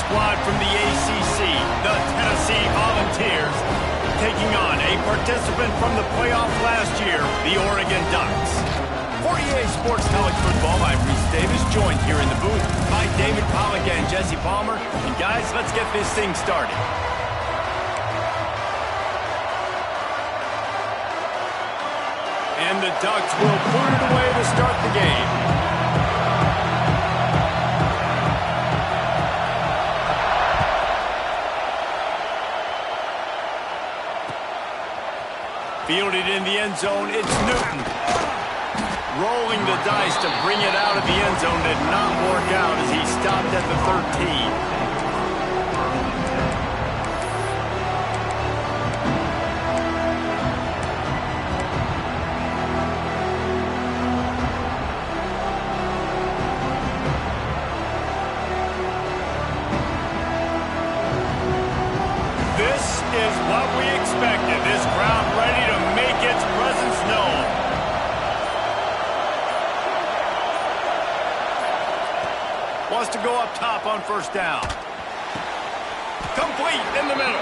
squad from the ACC, the Tennessee Volunteers, taking on a participant from the playoff last year, the Oregon Ducks. For EA Sports College Football, I'm Reese Davis, joined here in the booth by David Pollack and Jesse Palmer. And guys, let's get this thing started. And the Ducks will put it away to start the game. Fielded in the end zone, it's Newton. Rolling the dice to bring it out of the end zone did not work out as he stopped at the 13. This is what we expected. This crowd ready to make its presence known. Wants to go up top on first down. Complete in the middle.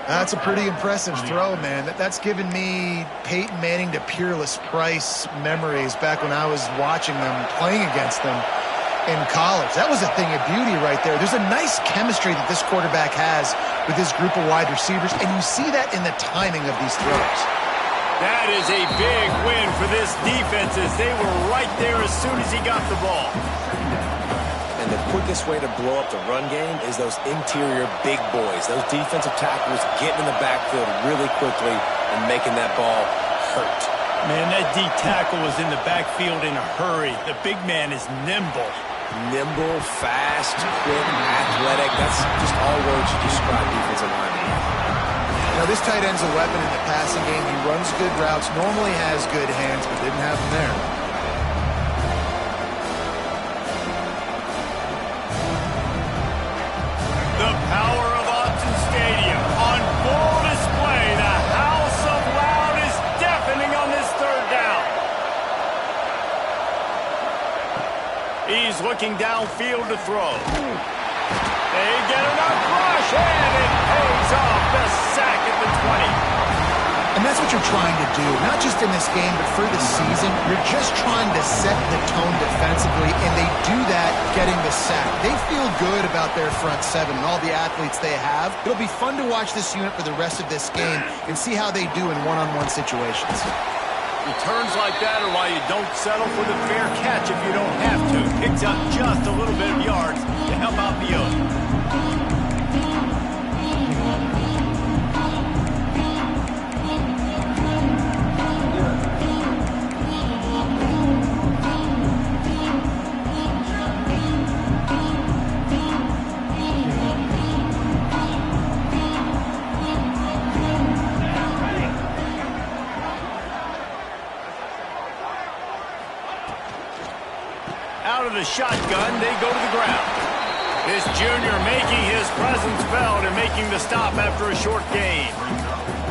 That's a pretty impressive throw, man. That's given me Peyton Manning to Peerless Price memories back when I was watching them, playing against them in college. That was a thing of beauty right there. There's a nice chemistry that this quarterback has with his group of wide receivers, and you see that in the timing of these throws. That is a big win for this defense as they were right there as soon as he got the ball. And the quickest way to blow up the run game is those interior big boys, those defensive tackles getting in the backfield really quickly and making that ball hurt. Man, that D tackle was in the backfield in a hurry. The big man is nimble. Nimble, fast, quick, athletic. That's just all words you describe defensive linemen. You know, this tight end's a weapon in the passing game. He runs good routes, normally has good hands, but didn't have them there. The power of Autzen Stadium on full display. The house of loud is deafening on this third down. He's looking downfield to throw. They get enough rush, and it pays off. The sack at the 20. And that's what you're trying to do, not just in this game, but for the season. You're just trying to set the tone defensively, and they do that getting the sack. They feel good about their front seven and all the athletes they have. It'll be fun to watch this unit for the rest of this game and see how they do in one-on-one situations. Returns like that are why you don't settle for the fair catch if you don't have to. Picks up just a little bit of yards to help out the other. Out of the shotgun, they go to the ground. This junior making his presence felt and making the stop after a short gain.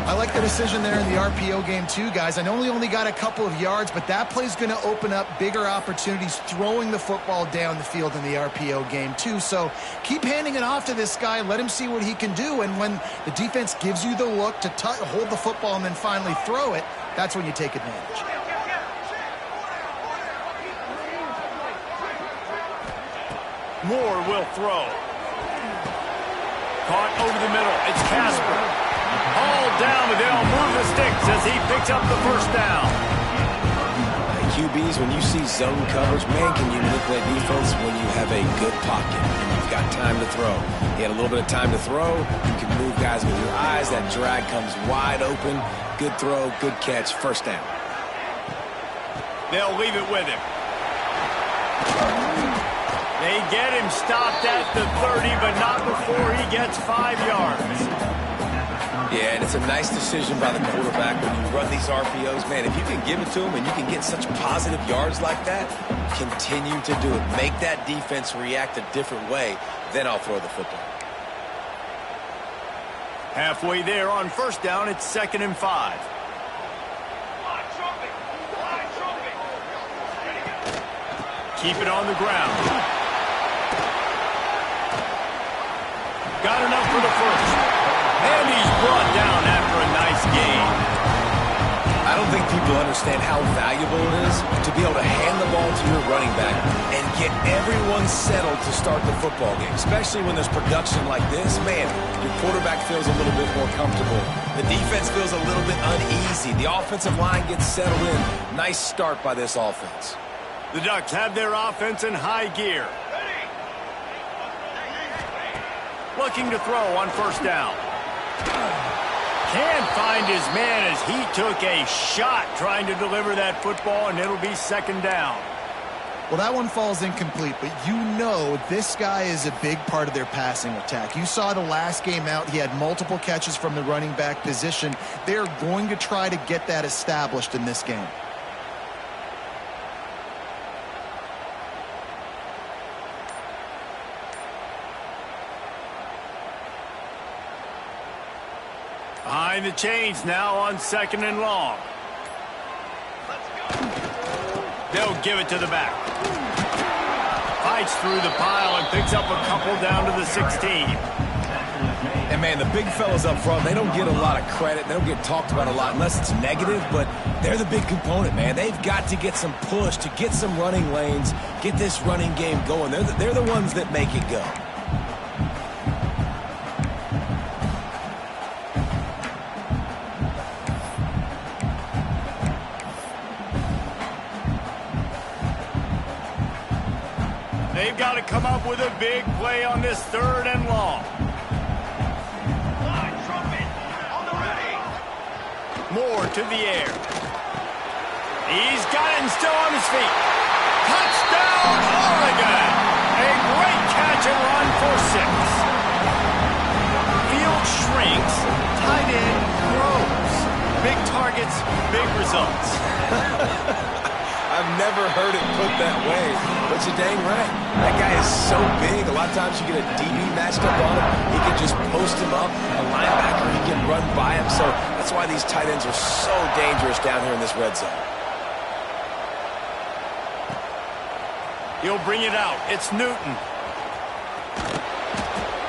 I like the decision there in the RPO game too, guys. I know he only got a couple of yards, but that play's going to open up bigger opportunities throwing the football down the field in the RPO game too. So keep handing it off to this guy. Let him see what he can do. And when the defense gives you the look to hold the football and then finally throw it, that's when you take advantage. Moore will throw. Caught over the middle. It's Casper. Hauled down, but they'll move the sticks as he picks up the first down. QBs, when you see zone coverage, man, can you manipulate defense when you have a good pocket and you've got time to throw. He had a little bit of time to throw. You can move guys with your eyes. That drag comes wide open. Good throw, good catch, first down. They'll leave it with him. They get him stopped at the 30, but not before he gets 5 yards. Yeah, and it's a nice decision by the quarterback when you run these RPOs. Man, if you can give it to him and you can get such positive yards like that, continue to do it. Make that defense react a different way, then I'll throw the football. Halfway there on first down, it's 2nd and 5. keep it on the ground. Got enough for the first. And he's brought down after a nice gain. I don't think people understand how valuable it is to be able to hand the ball to your running back and get everyone settled to start the football game, especially when there's production like this. Man, your quarterback feels a little bit more comfortable. The defense feels a little bit uneasy. The offensive line gets settled in. Nice start by this offense. The Ducks have their offense in high gear. Looking to throw on first down. Can't find his man as he took a shot trying to deliver that football, and it'll be second down. Well, that one falls incomplete, but you know this guy is a big part of their passing attack. You saw the last game out, he had multiple catches from the running back position. They're going to try to get that established in this game. Behind the chains now on second and long. They'll give it to the back. Fights through the pile and picks up a couple down to the 16. And, man, the big fellas up front, they don't get a lot of credit. They don't get talked about a lot unless it's negative, but they're the big component, man. They've got to get some push, to get some running lanes, get this running game going. They're the ones that make it go. They've got to come up with a big play on this third and long. Moore to the air. He's got it and still on his feet. Touchdown, Oregon! A great catch and run for 6. Field shrinks, tight end grows. Big targets, big results. I've never heard it put that way, but you're dang right. That guy is so big. A lot of times you get a DB matched up on him. He can just post him up. A linebacker, he can run by him. So that's why these tight ends are so dangerous down here in this red zone. He'll bring it out. It's Newton.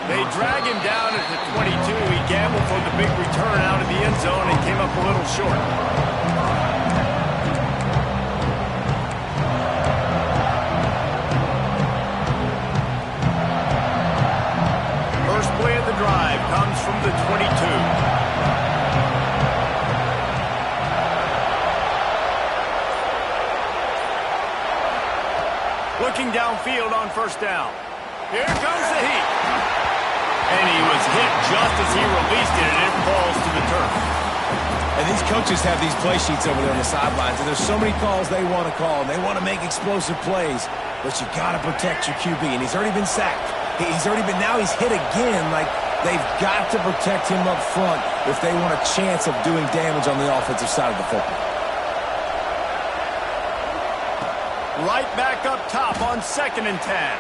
They drag him down at the 22. He gambled for the big return out of the end zone and came up a little short. First play of the drive comes from the 22. Looking downfield on first down. Here comes the heat. And he was hit just as he released it, and it falls to the turf. And these coaches have these play sheets over there on the sidelines, and there's so many calls they want to call, and they want to make explosive plays, but you got to protect your QB, and he's already been sacked. Now he's hit again. Like, they've got to protect him up front if they want a chance of doing damage on the offensive side of the football. Right back up top on 2nd and 10.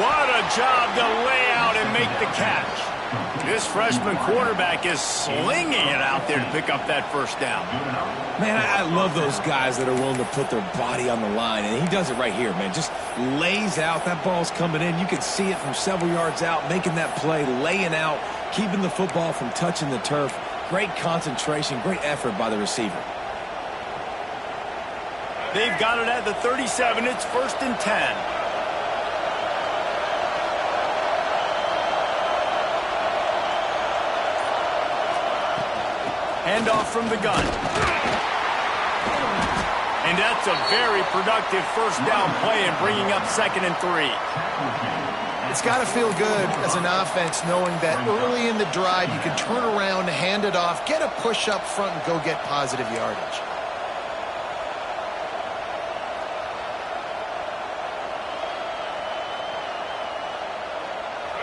What a job to lay out and make the catch. This freshman quarterback is slinging it out there to pick up that first down. Man, I love those guys that are willing to put their body on the line, and he does it right here, man. Just lays out. That ball's coming in. You can see it from several yards out, making that play, laying out, keeping the football from touching the turf. Great concentration, great effort by the receiver. They've got it at the 37. It's 1st and 10. Handoff from the gun. And that's a very productive first down play and bringing up 2nd and 3. It's got to feel good as an offense knowing that early in the drive you can turn around, hand it off, get a push up front, and go get positive yardage.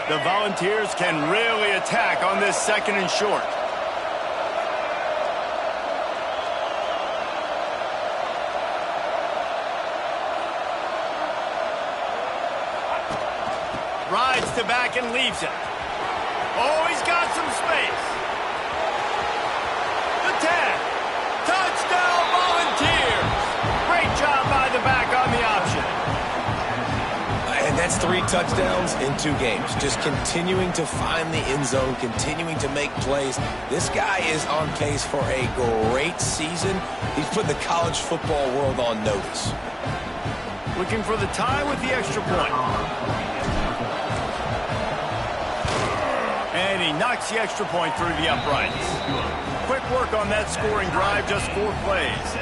The Volunteers can really attack on this 2nd and short. Rides to back and leaves it. Oh, he's got some space. The 10. Touchdown, Volunteers. Great job by the back on the option. 3 touchdowns in 2 games. Just continuing to find the end zone, continuing to make plays. This guy is on pace for a great season. He's put the college football world on notice. Looking for the tie with the extra point. And he knocks the extra point through the uprights. Quick work on that scoring drive, just 4 plays.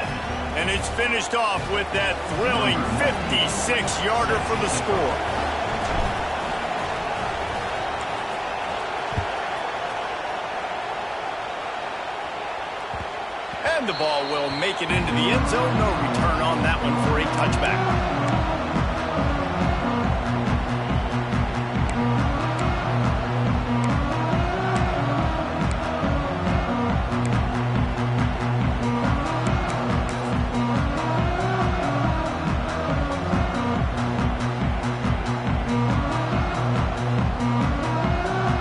And it's finished off with that thrilling 56-yarder for the score. And the ball will make it into the end zone. No return on that one for a touchback.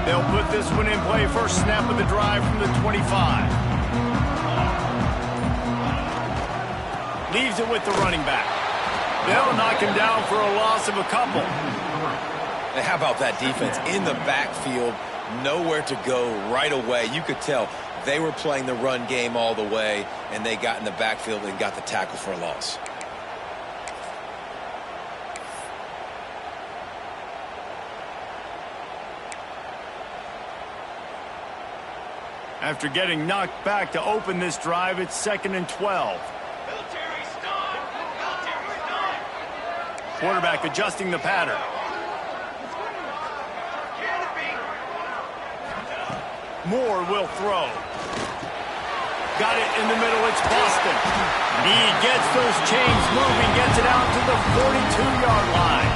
They'll put this one in play. First snap of the drive from the 25. Leaves it with the running back. They'll knock him down for a loss of a couple. And how about that defense in the backfield? Nowhere to go right away. You could tell they were playing the run game all the way, and they got in the backfield and got the tackle for a loss. After getting knocked back to open this drive, it's 2nd and 12. Quarterback adjusting the pattern. Moore will throw. Got it in the middle. It's Boston. He gets those chains moving, gets it out to the 42-yard line.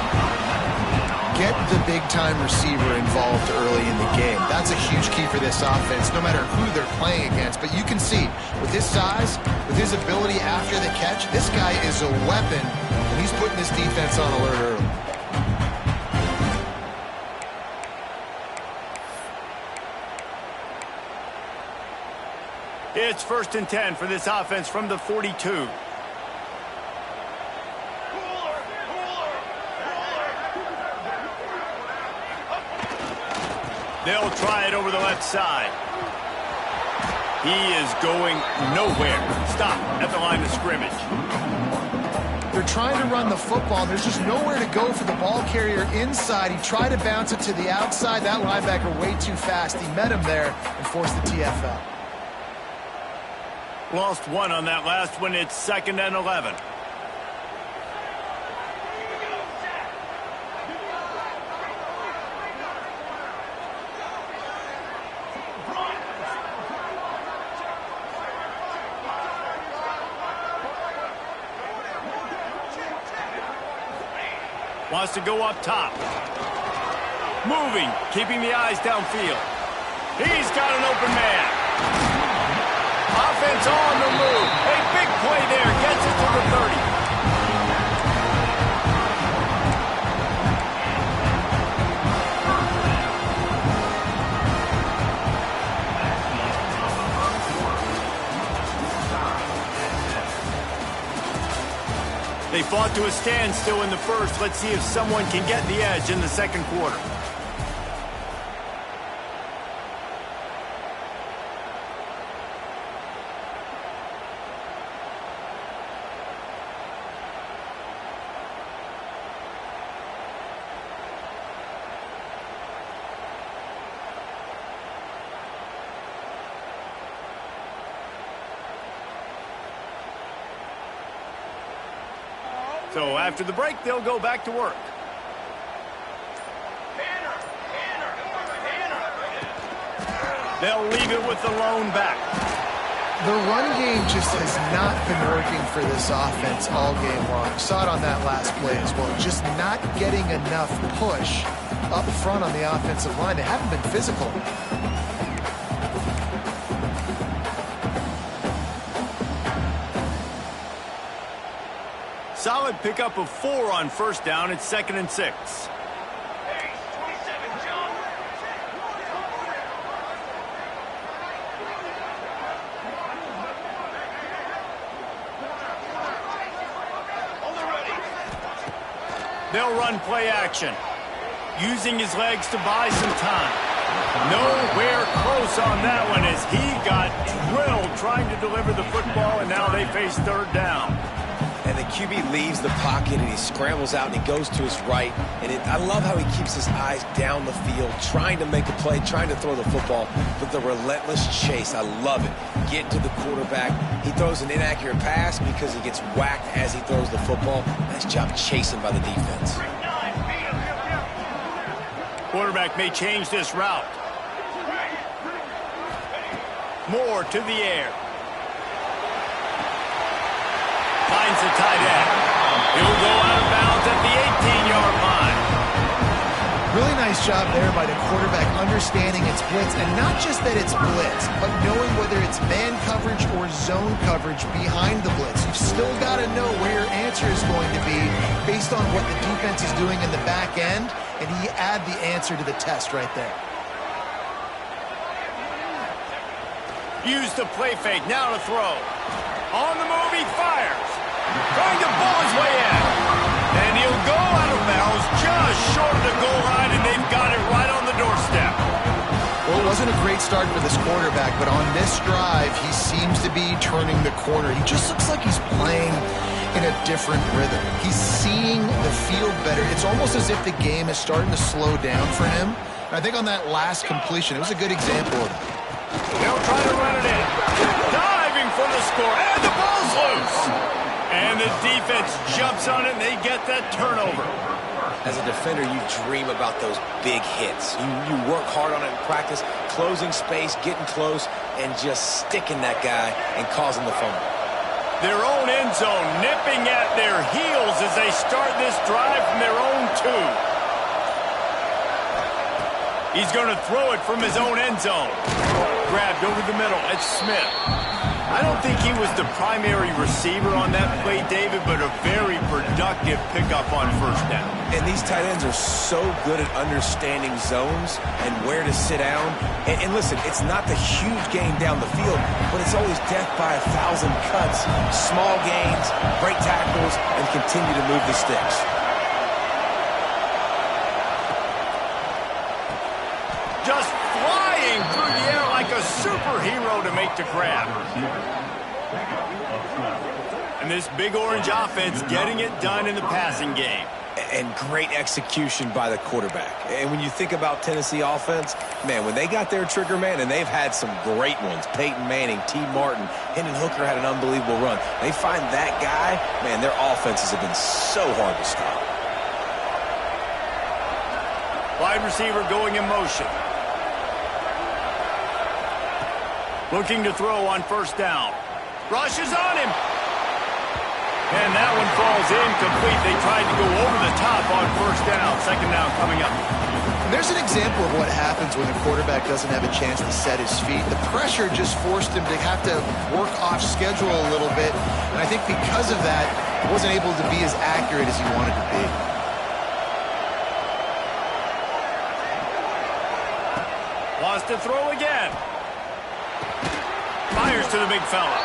Get the big-time receiver involved early in the game. That's a huge key for this offense, no matter who they're playing against. But you can see, with his size, with his ability after the catch, this guy is a weapon, and he's putting his defense on alert early. It's 1st and 10 for this offense from the 42. They'll try it over the left side. He is going nowhere. Stop at the line of scrimmage. They're trying to run the football, and there's just nowhere to go for the ball carrier inside. He tried to bounce it to the outside. That linebacker way too fast. He met him there and forced the TFL. Lost 1 on that last one. It's 2nd and 11. Wants to go up top. Moving, keeping the eyes downfield. He's got an open man. Offense on the move. A big play there. Gets it to the 30. They fought to a standstill in the first. Let's see if someone can get the edge in the second quarter. So after the break, they'll go back to work. They'll leave it with the lone back. The run game just has not been working for this offense all game long. Saw it on that last play as well. Just not getting enough push up front on the offensive line. They haven't been physical. Solid pickup of 4 on first down. It's 2nd and 6. They'll run play action. using his legs to buy some time. Nowhere close on that one as he got drilled trying to deliver the football, and now they face third down. And the QB leaves the pocket, and he scrambles out, and he goes to his right. And I love how he keeps his eyes down the field, trying to make a play, trying to throw the football, but the relentless chase. I love it. Get to the quarterback. He throws an inaccurate pass because he gets whacked as he throws the football. Nice job chasing by the defense. Quarterback may change this route. Moore to the air. Finds the tight end. He'll go out of bounds at the 18-yard line. Really nice job there by the quarterback understanding it's blitz, and not just that it's blitz, but knowing whether it's man coverage or zone coverage behind the blitz. You've still got to know where your answer is going to be based on what the defense is doing in the back end, and he add the answer to the test right there. Use the play fake, now to throw. On the move, he fires. Trying to ball his way in. And he'll go out of bounds just short of the goal line, and they've got it right on the doorstep. Well, it wasn't a great start for this quarterback, but on this drive, he seems to be turning the corner. He just looks like he's playing in a different rhythm. He's seeing the field better. It's almost as if the game is starting to slow down for him. And I think on that last completion, it was a good example of it. They'll try to run it in. Diving for the score, and the ball's loose. And the defense jumps on it, and they get that turnover. As a defender, you dream about those big hits. You work hard on it in practice, closing space, getting close, and just sticking that guy and causing the fumble. Their own end zone nipping at their heels as they start this drive from their own 2. He's going to throw it from his own end zone. Grabbed over the middle. It's Smith. I don't think he was the primary receiver on that play, David, but a very productive pickup on first down. And these tight ends are so good at understanding zones and where to sit down. And listen, it's not the huge gain down the field, but it's always death by 1,000 cuts, small gains, break tackles, and continue to move the sticks. Just flying through the air like a superhero to make the grab. And this big orange offense getting it done in the passing game. And great execution by the quarterback. And when you think about Tennessee offense, man, when they got their trigger man, and they've had some great ones, Peyton Manning, T. Martin, Hendon Hooker had an unbelievable run. They find that guy, man, their offenses have been so hard to stop. Wide receiver going in motion. Looking to throw on first down. Rushes on him. And that one falls incomplete. They tried to go over the top on first down. Second down coming up. And there's an example of what happens when the quarterback doesn't have a chance to set his feet. The pressure just forced him to have to work off schedule a little bit. And I think because of that, he wasn't able to be as accurate as he wanted to be. Wants to throw again. Fires to the big fella.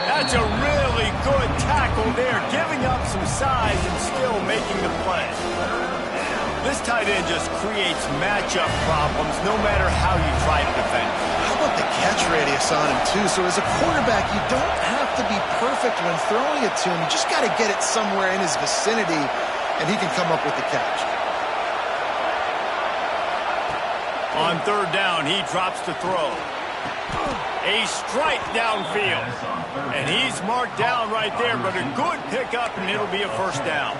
That's a really good tackle there, giving up some size and still making the play. This tight end just creates matchup problems no matter how you try to defend. How about the catch radius on him, too? So as a quarterback, you don't have to be perfect when throwing it to him. You just got to get it somewhere in his vicinity, and he can come up with the catch. On third down, he drops to throw. A strike downfield. And he's marked down right there, but a good pickup, and it'll be a first down.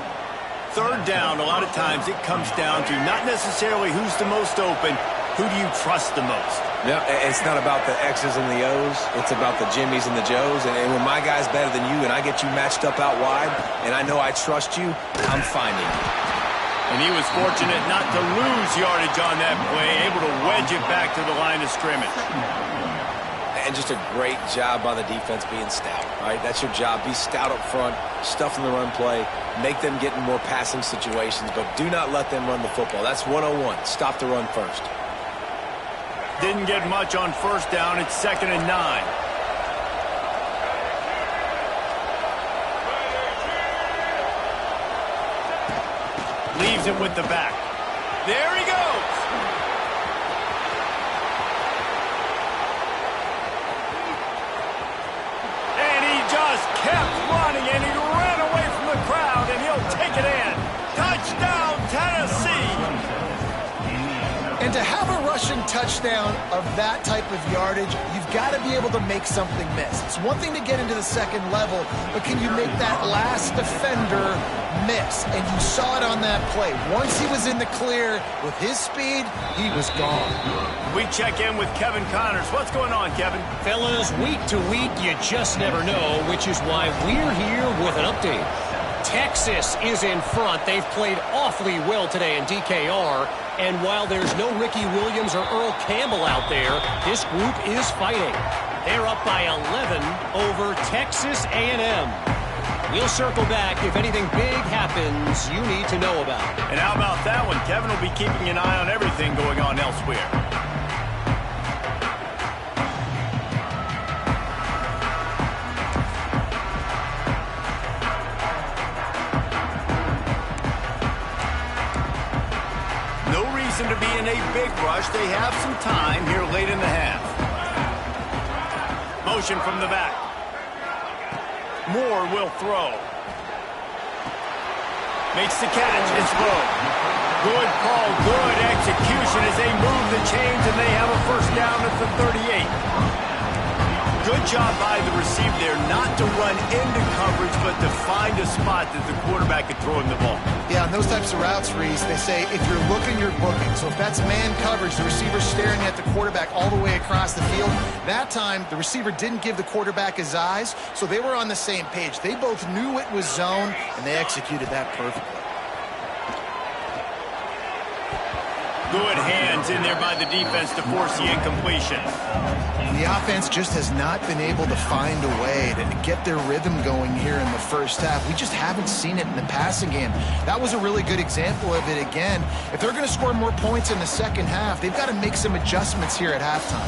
Third down, a lot of times it comes down to not necessarily who's the most open, who do you trust the most? No, it's not about the X's and the O's. It's about the Jimmys and the Joes. And when my guy's better than you and I get you matched up out wide, and I know I trust you, I'm finding you. And he was fortunate not to lose yardage on that play, able to wedge it back to the line of scrimmage. And just a great job by the defense being stout. All right, that's your job. Be stout up front, stuff in the run play, make them get in more passing situations, but do not let them run the football. That's 101. Stop the run first. Didn't get much on first down. It's 2nd and 9. Leaves it with the back. There he goes. And he just kept running, and he ran away from the crowd, and he'll take it in. Touchdown, Tennessee. And to have a rushing touchdown of that type of yardage, you've got to be able to make something miss. It's one thing to get into the second level, but can you make that last defender miss? And you saw it on that play. Once he was in the clear with his speed, he was gone. We check in with Kevin Connors. What's going on, Kevin? Fellas, week to week, you just never know, which is why we're here with an update. Texas is in front. They've played awfully well today in DKR. And while there's no Ricky Williams or Earl Campbell out there, this group is fighting. They're up by 11 over Texas A&M. We'll circle back if anything big happens you need to know about. And how about that one? Kevin will be keeping an eye on everything going on elsewhere. To be in a big rush. They have some time here late in the half. Motion from the back. Moore will throw. Makes the catch. It's low. Good call. Good execution as they move the chains and they have a first down at the 38. Good job by the receiver there not to run into coverage, but to find a spot that the quarterback could throw him the ball. Yeah, on those types of routes, Reese, they say if you're looking, you're booking. So if that's man coverage, the receiver's staring at the quarterback all the way across the field. That time, the receiver didn't give the quarterback his eyes, so they were on the same page. They both knew it was zone, and they executed that perfectly. Good hands in there by the defense to force the incompletion. The offense just has not been able to find a way to get their rhythm going here in the first half. We just haven't seen it in the passing game. That was a really good example of it again. If they're going to score more points in the second half, they've got to make some adjustments here at halftime.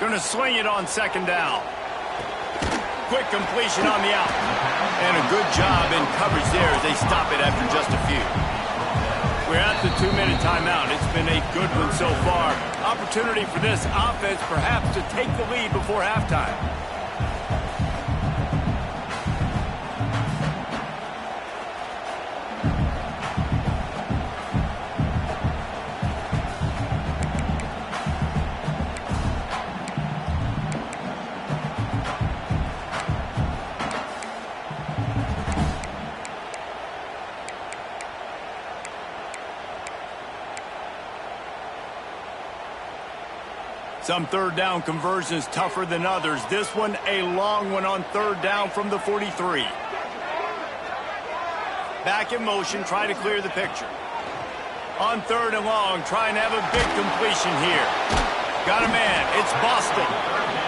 Going to swing it on second down. Quick completion on the out. And a good job in coverage there as they stop it after just a few. We're at the 2-minute timeout. It's been a good one so far. Opportunity for this offense perhaps to take the lead before halftime. Some third down conversions tougher than others. This one a long one on third down from the 43. Back in motion, try to clear the picture. On third and long, trying to have a big completion here. Got a man. It's Boston.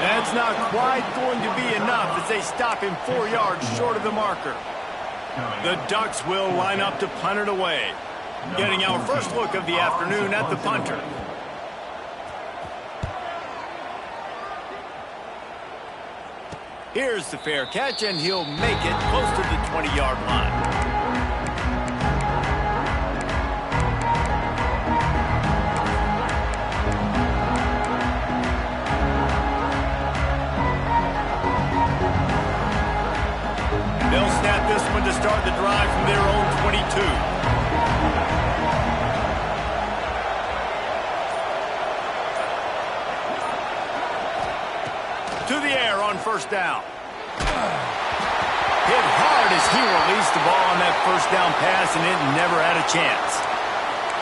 That's not quite going to be enough as they stop him 4 yards short of the marker. The Ducks will line up to punt it away. Getting our first look of the afternoon at the punter. Here's the fair catch, and he'll make it close to the 20-yard line. They'll snap this one to start the drive from their own 22. To the air on first down. Hit hard as he released the ball on that first down pass, and it never had a chance.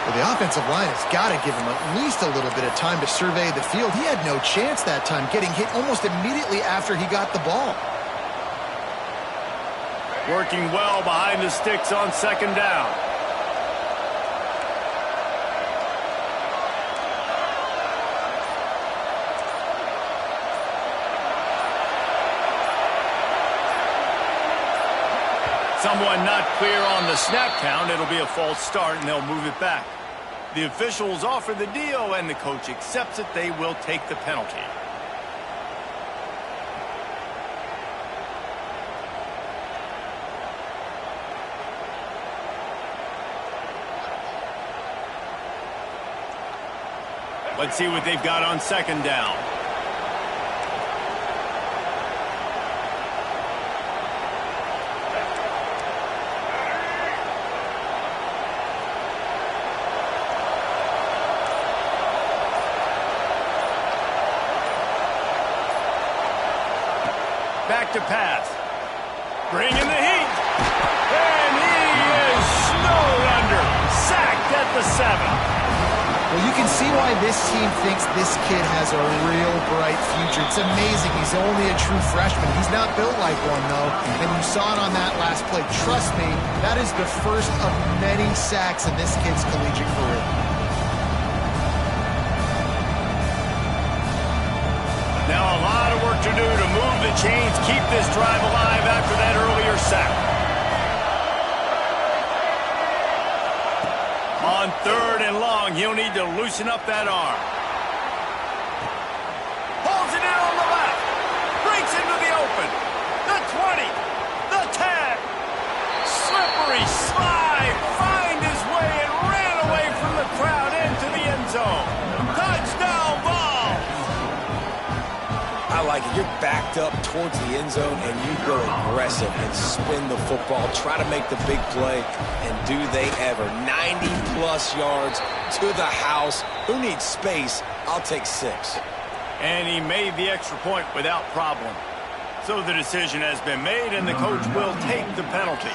Well, the offensive line has got to give him at least a little bit of time to survey the field. He had no chance that time, getting hit almost immediately after he got the ball. Working well behind the sticks on second down. Someone not clear on the snap count. It'll be a false start, and they'll move it back. The officials offer the deal, and the coach accepts it. They will take the penalty. Let's see what they've got on second down. Back to pass. Bring in the heat. And he is snowed under. Sacked at the 7. Well, you can see why this team thinks this kid has a real bright future. It's amazing. He's only a true freshman. He's not built like one, though. And you saw it on that last play. Trust me, that is the first of many sacks in this kid's collegiate career. Now a lot of work to do to move the chains, keep this drive alive after that earlier sack. On 3rd and long, he'll need to loosen up that arm. Holds it in on the left. Breaks into the open. The 20. The 10. Slippery slide. Find his way and ran away from the crowd into the end zone. Touchdown ball. I like it. You're backed up towards the end zone, and you go aggressive and spin the football, try to make the big play, and do they ever. 90-plus yards to the house. Who needs space? I'll take 6. And he made the extra point without problem. So the decision has been made, and the coach will take the penalty.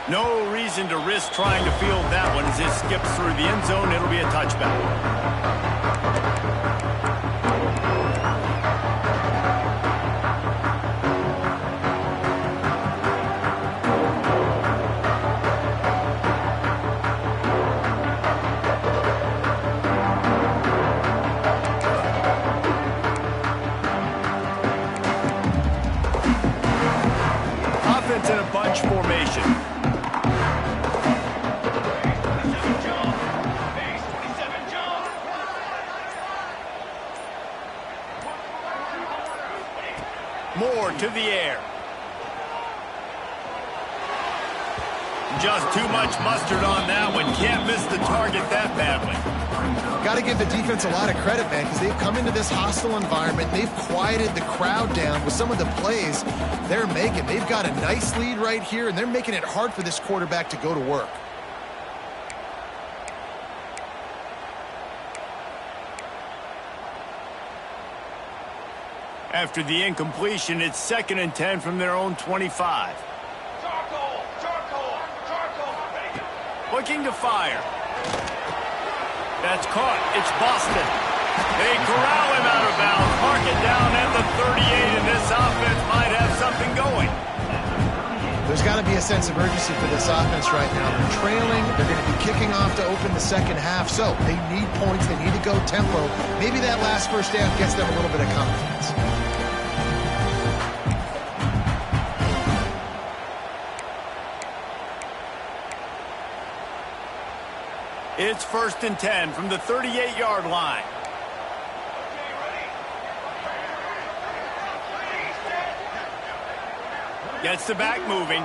No reason to risk trying to field that one as it skips through the end zone. It'll be a touchback. Offense in a bunch formation. Moore to the air. Just too much mustard on that one. Can't miss the target that badly. Got to give the defense a lot of credit, man, because they've come into this hostile environment. They've quieted the crowd down with some of the plays they're making. They've got a nice lead right here, and they're making it hard for this quarterback to go to work. After the incompletion, it's 2nd and 10 from their own 25. Looking to fire. That's caught. It's Boston. They corral him out of bounds. Mark it down at the 38, and this offense might have something going. There's got to be a sense of urgency for this offense right now. They're trailing. They're going to be kicking off to open the second half. So they need points. They need to go tempo. Maybe that last first down gets them a little bit of confidence. It's 1st and 10 from the 38-yard line. Gets the back moving.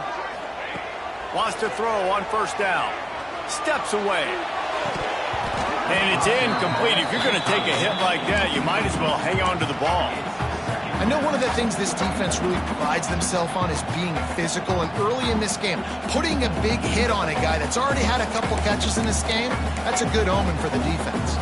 Wants to throw on 1st down. Steps away. And it's incomplete. If you're going to take a hit like that, you might as well hang on to the ball. I know one of the things this defense really prides themselves on is being physical, and early in this game, putting a big hit on a guy that's already had a couple catches in this game, that's a good omen for the defense.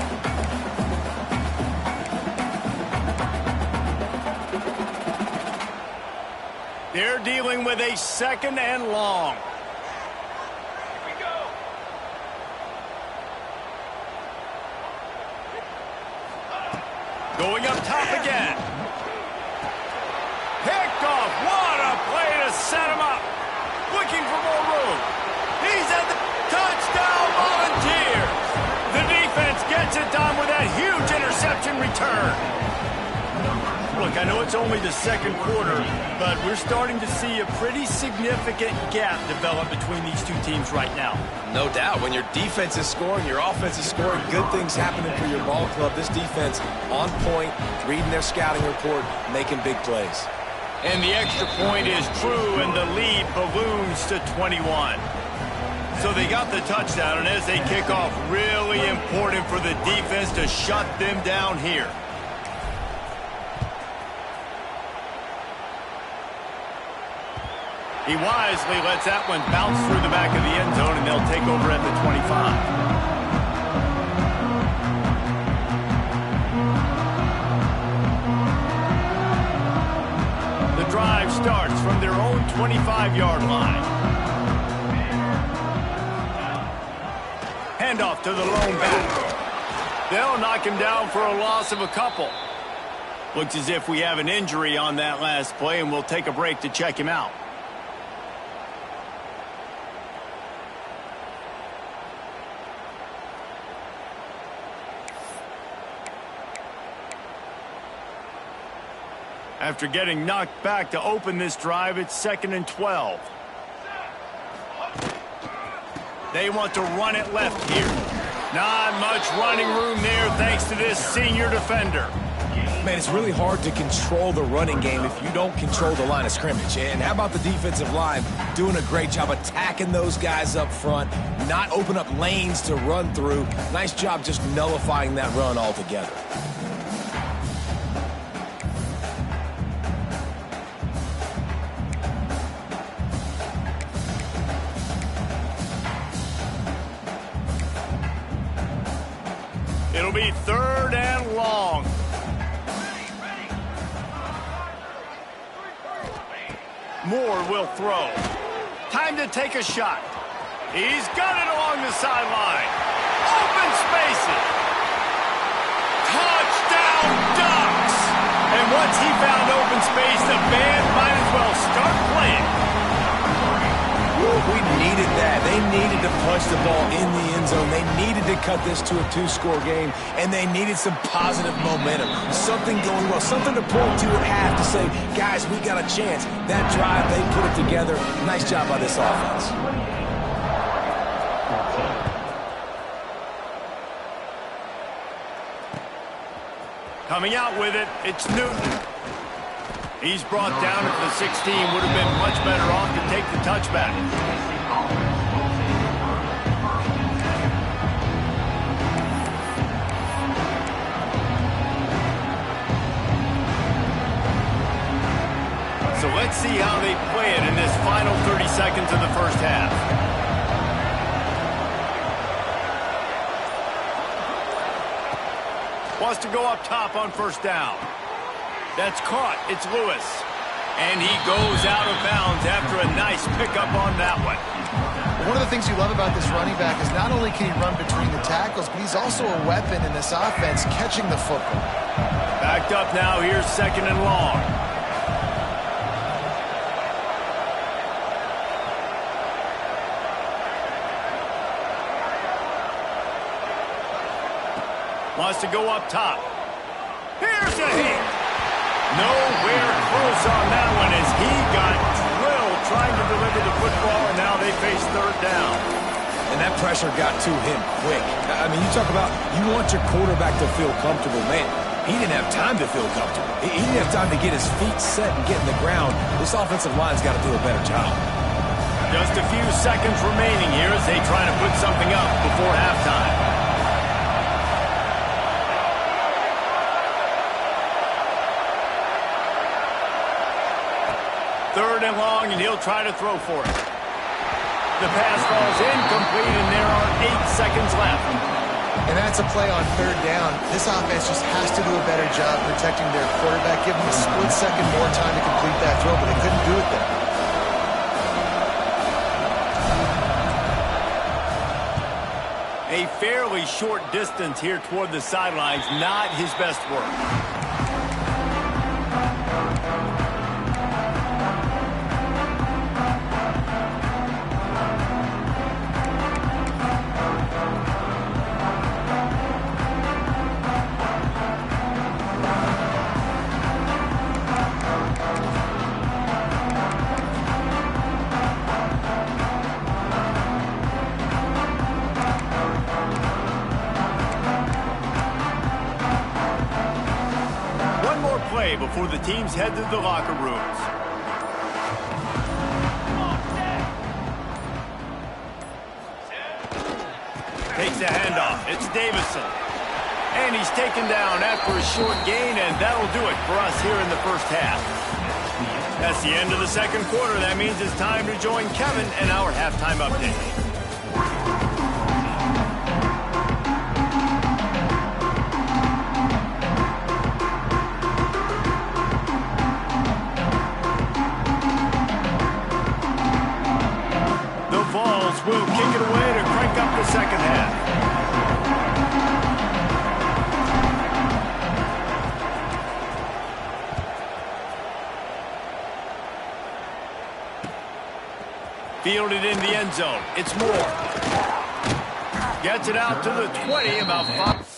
They're dealing with a 2nd and long. Going up top again. Picked off. What a play to set him up. Looking for more room. He's at the touchdown Volunteers. The defense gets it done with that huge interception return. Look, I know it's only the second quarter, but we're starting to see a pretty significant gap develop between these two teams right now. No doubt. When your defense is scoring, your offense is scoring, good things happening for your ball club. This defense on point, reading their scouting report, making big plays. And the extra point is true, and the lead balloons to 21. So they got the touchdown, and as they kick off, really important for the defense to shut them down here. He wisely lets that one bounce through the back of the end zone, and they'll take over at the 25. The drive starts from their own 25-yard line. Handoff to the lone back. They'll knock him down for a loss of a couple. Looks as if we have an injury on that last play, and we'll take a break to check him out. After getting knocked back to open this drive, it's 2nd and 12. They want to run it left here. Not much running room there thanks to this senior defender. Man, it's really hard to control the running game if you don't control the line of scrimmage. And how about the defensive line doing a great job attacking those guys up front, not open up lanes to run through. Nice job just nullifying that run altogether. It'll be 3rd and long. Moore will throw. Time to take a shot. He's got it along the sideline. Open spaces. Touchdown Ducks! And once he found open space, the band might as well start playing. We needed that. They needed to punch the ball in the end zone. They needed to cut this to a 2-score game, and they needed some positive momentum. Something going well, something to point to at half to say, guys, we got a chance. That drive, they put it together. Nice job by this offense. Coming out with it, it's Newton. He's brought down at the 16. Would have been much better off to take the touchback. So let's see how they play it in this final 30 seconds of the first half. Wants to go up top on 1st down. That's caught. It's Lewis. And he goes out of bounds after a nice pickup on that one. One of the things you love about this running back is not only can he run between the tackles, but he's also a weapon in this offense catching the football. Backed up now. Here's 2nd and long. Wants to go up top. Here's a hit. Nowhere close on that one as he got drilled trying to deliver the football, and now they face 3rd down. And that pressure got to him quick. I mean, you talk about you want your quarterback to feel comfortable. Man, he didn't have time to feel comfortable. He didn't have time to get his feet set and get in the ground. This offensive line's got to do a better job. Just a few seconds remaining here as they try to put something up before halftime. 3rd and long, and he'll try to throw for it. The pass falls incomplete, and there are 8 seconds left. And that's a play on 3rd down. This offense just has to do a better job protecting their quarterback. Give them a split second more time to complete that throw, but they couldn't do it there. A fairly short distance here toward the sidelines, not his best work. play before the teams head to the locker rooms. Takes a handoff. It's Davison. And he's taken down after a short gain, and that'll do it for us here in the first half. That's the end of the second quarter. That means it's time to join Kevin and our halftime update. The Vols will kick it away to crank up the second half. Fielded in the end zone. It's Moore. Gets it out to the 20, about 5.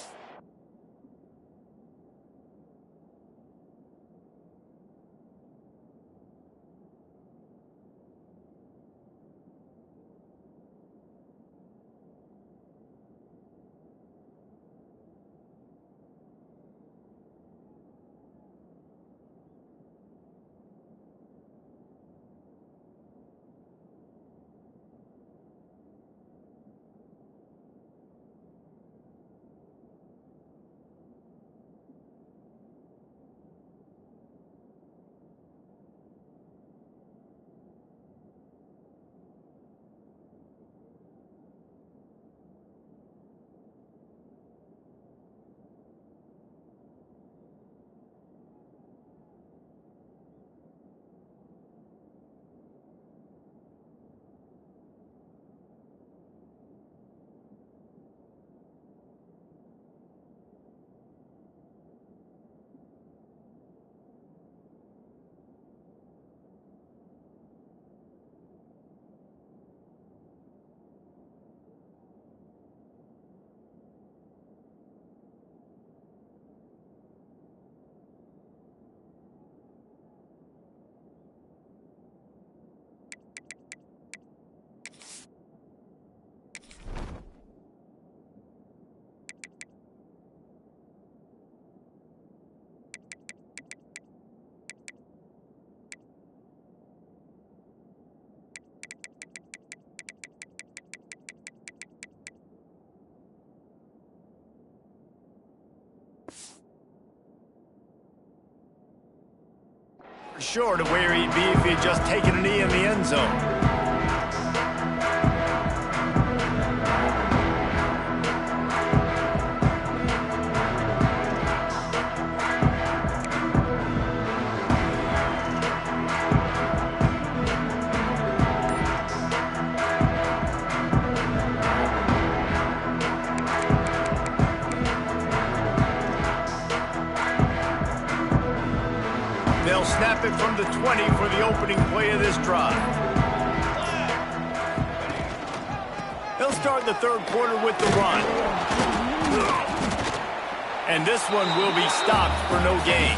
Short of where he'd be if he'd just taken a knee in the end zone. They'll snap it from the 20 for the opening play of this drive. They'll start the third quarter with the run. And this one will be stopped for no gain.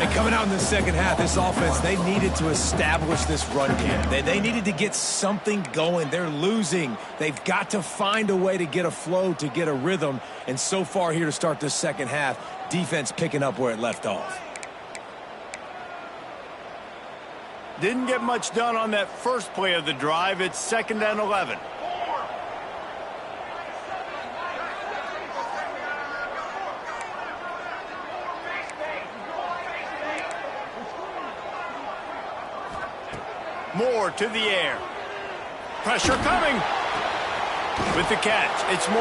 And coming out in the second half, this offense, they needed to establish this run game. They needed to get something going. They're losing. They've got to find a way to get a flow, to get a rhythm. And so far here to start this second half, defense picking up where it left off. Didn't get much done on that first play of the drive. It's 2nd and 11. Moore to the air. Pressure coming. With the catch, it's Moore.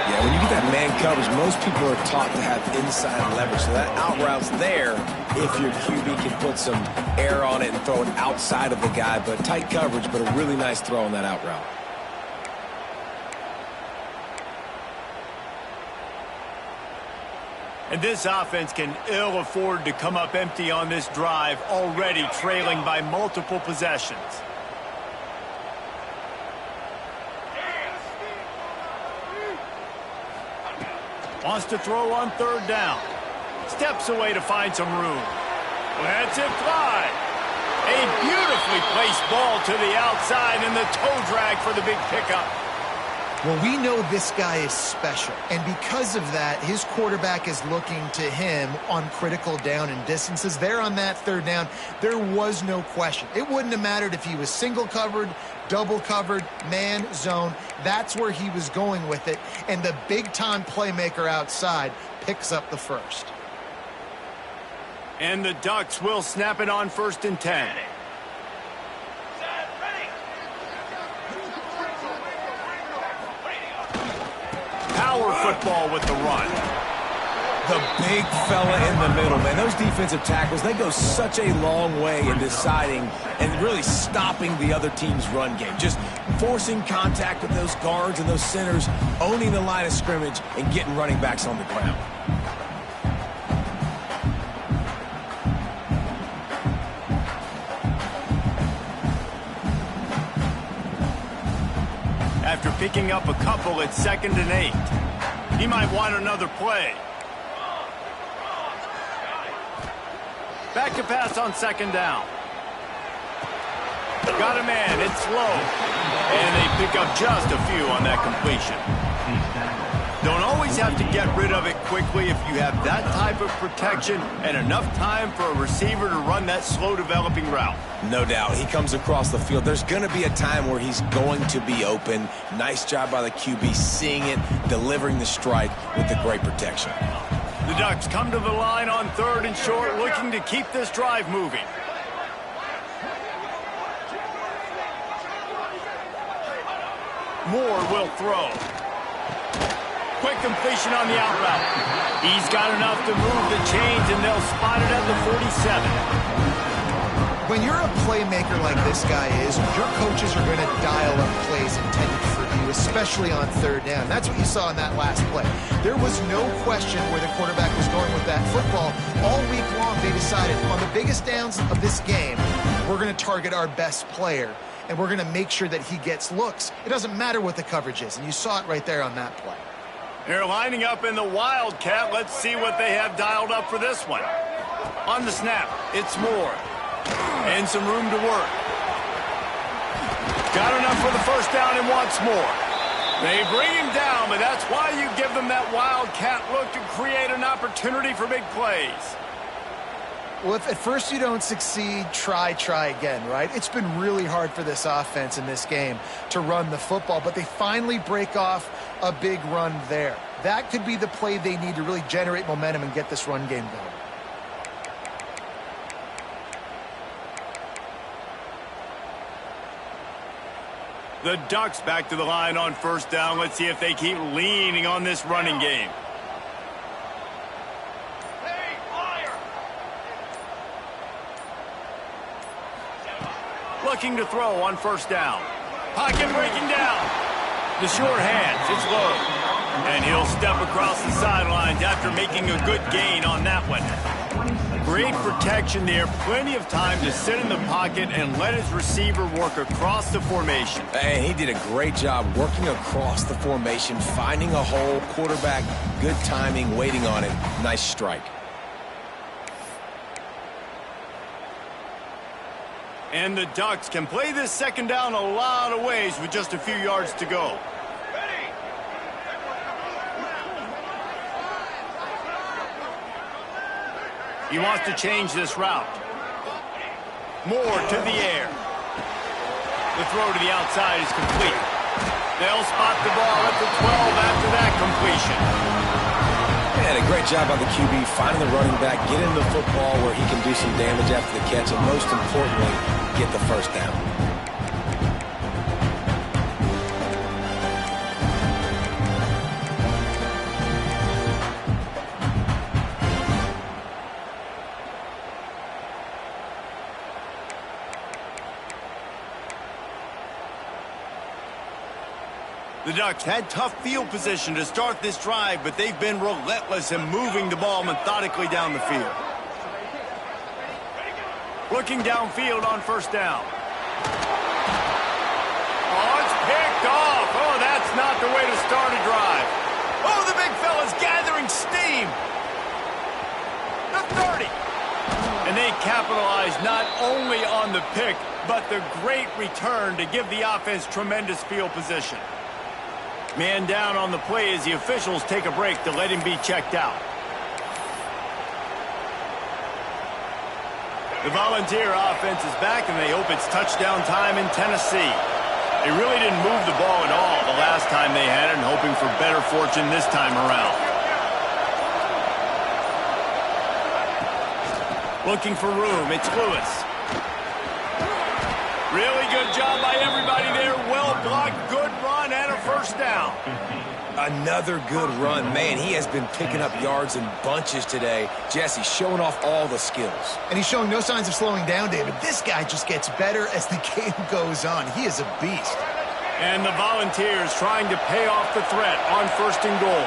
Yeah, when you get that man coverage, most people are taught to have inside leverage. So that out route's there if your QB can put some air on it and throw it outside of the guy. But tight coverage, but a really nice throw on that out route. And this offense can ill afford to come up empty on this drive, already trailing by multiple possessions. Wants to throw on 3rd down. Steps away to find some room. Lets it fly. A beautifully placed ball to the outside and the toe drag for the big pickup. Well, we know this guy is special, and because of that, his quarterback is looking to him on critical down and distances. There on that third down, there was no question. It wouldn't have mattered if he was single covered, double covered, man, zone. That's where he was going with it, and the big-time playmaker outside picks up the first. And the Ducks will snap it on 1st and 10. Power football with the run. The big fella in the middle, man. Those defensive tackles, they go such a long way in deciding and really stopping the other team's run game. Just forcing contact with those guards and those centers, owning the line of scrimmage, and getting running backs on the ground. After picking up a couple at 2nd and 8. He might want another play. Back to pass on 2nd down. Got a man, it's low. And they pick up just a few on that completion. Don't always have to get rid of it quickly if you have that type of protection and enough time for a receiver to run that slow developing route. No doubt. He comes across the field. There's going to be a time where he's going to be open. Nice job by the QB seeing it, delivering the strike with the great protection. The Ducks come to the line on 3rd and short, looking to keep this drive moving. Moore will throw. Quick completion on the out route. He's got enough to move the chains, and they'll spot it at the 47. When you're a playmaker like this guy is, your coaches are going to dial up plays intended for you, especially on 3rd down. That's what you saw in that last play. There was no question where the quarterback was going with that football. All week long, they decided on the biggest downs of this game, we're going to target our best player, and we're going to make sure that he gets looks. It doesn't matter what the coverage is, and you saw it right there on that play. They're lining up in the Wildcat. Let's see what they have dialed up for this one. On the snap, it's Moore. And some room to work. Got enough for the 1st down and wants more. They bring him down, but that's why you give them that Wildcat look to create an opportunity for big plays. Well, if at first you don't succeed, try again, right? It's been really hard for this offense in this game to run the football, but they finally break off a big run there. That could be the play they need to really generate momentum and get this run game going. The Ducks back to the line on 1st down. Let's see if they keep leaning on this running game. Looking to throw on 1st down. Pocket breaking down. The short hands, it's low. And he'll step across the sidelines after making a good gain on that one. Great protection there. Plenty of time to sit in the pocket and let his receiver work across the formation. And he did a great job working across the formation, finding a hole, quarterback, good timing, waiting on it. Nice strike. And the Ducks can play this 2nd down a lot of ways with just a few yards to go. He wants to change this route. Moore to the air. The throw to the outside is complete. They'll spot the ball at the 12 after that completion. And a great job by the QB finding the running back, get him the football where he can do some damage after the catch, and most importantly, get the 1st down. The Ducks had tough field position to start this drive, but they've been relentless in moving the ball methodically down the field. Looking downfield on 1st down. Oh, it's picked off. Oh, that's not the way to start a drive. Oh, the big fella's gathering steam. The 30. And they capitalized not only on the pick, but the great return to give the offense tremendous field position. Man down on the play as the officials take a break to let him be checked out. The Volunteer offense is back, and they hope it's touchdown time in Tennessee. They really didn't move the ball at all the last time they had it, and hoping for better fortune this time around. Looking for room, it's Lewis. Really good job by everybody there. Well blocked, good run, and a first down. Another good run. Man, he has been picking up yards in bunches today. Jesse showing off all the skills. And he's showing no signs of slowing down, David. This guy just gets better as the game goes on. He is a beast. And the Volunteers trying to pay off the threat on 1st and goal.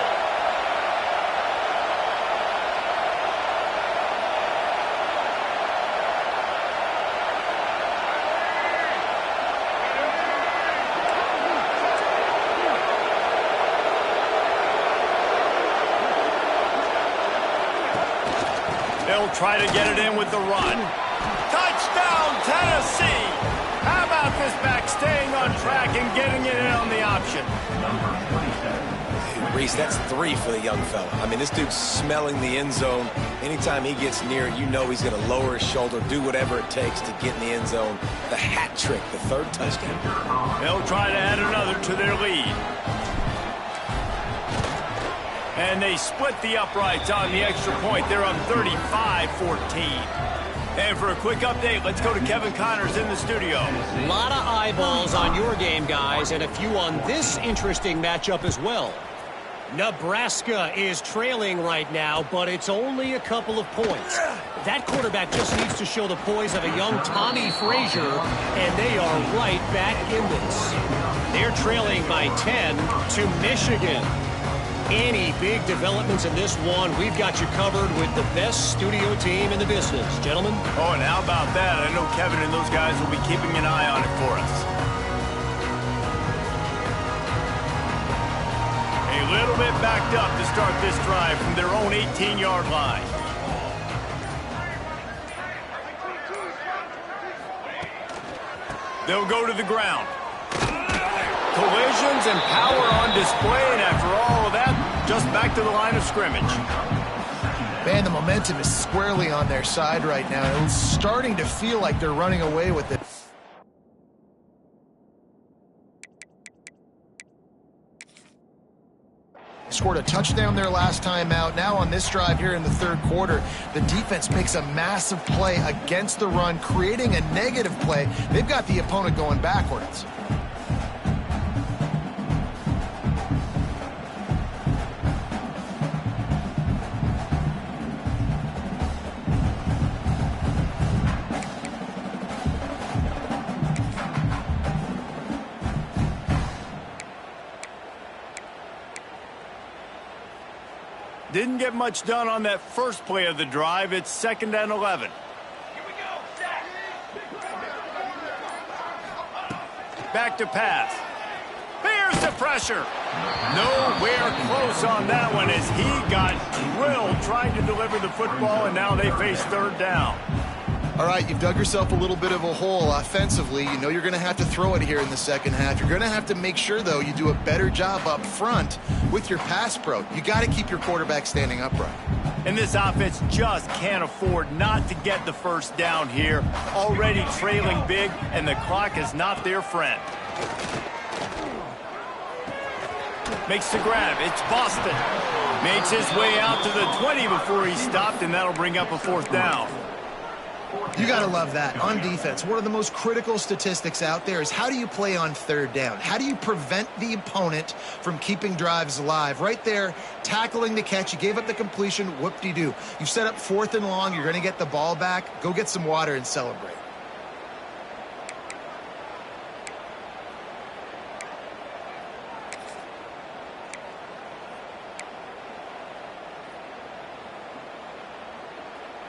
They'll try to get it in with the run. Touchdown, Tennessee! How about this back staying on track and getting it in on the option? Reese, that's 3 for the young fella. I mean, this dude's smelling the end zone. Anytime he gets near it, you know he's going to lower his shoulder, do whatever it takes to get in the end zone. The hat trick, the 3rd touchdown. They'll try to add another to their lead. And they split the uprights on the extra point. They're up 35-14. And for a quick update, let's go to Kevin Connors in the studio. A lot of eyeballs on your game, guys, and a few on this interesting matchup as well. Nebraska is trailing right now, but it's only a couple of points. That quarterback just needs to show the poise of a young Tommy Frazier, and they are right back in this. They're trailing by 10 to Michigan. Any big developments in this one, we've got you covered with the best studio team in the business. Gentlemen? Oh, and how about that? I know Kevin and those guys will be keeping an eye on it for us. A little bit backed up to start this drive from their own 18-yard line. They'll go to the ground. Collisions and power on display, and after all of that, just back to the line of scrimmage. Man, the momentum is squarely on their side right now. It's starting to feel like they're running away with it. Scored a touchdown their last time out. Now on this drive here in the 3rd quarter, the defense makes a massive play against the run, creating a negative play. They've got the opponent going backwards. Didn't get much done on that first play of the drive. It's 2nd and 11. Back to pass. Here's the pressure. Nowhere close on that one as he got drilled trying to deliver the football, and now they face 3rd down. All right, you've dug yourself a little bit of a hole offensively. You know you're going to have to throw it here in the second half. You're going to have to make sure, though, you do a better job up front with your pass pro. You got to keep your quarterback standing upright. And this offense just can't afford not to get the first down here. Already trailing big, and the clock is not their friend. Makes the grab. It's Boston. Makes his way out to the 20 before he stopped, and that'll bring up a 4th down. You got to love that. On defense, one of the most critical statistics out there is how do you play on 3rd down? How do you prevent the opponent from keeping drives alive? Right there, tackling the catch. You gave up the completion. Whoop-de-doo. You've set up 4th and long. You're going to get the ball back. Go get some water and celebrate.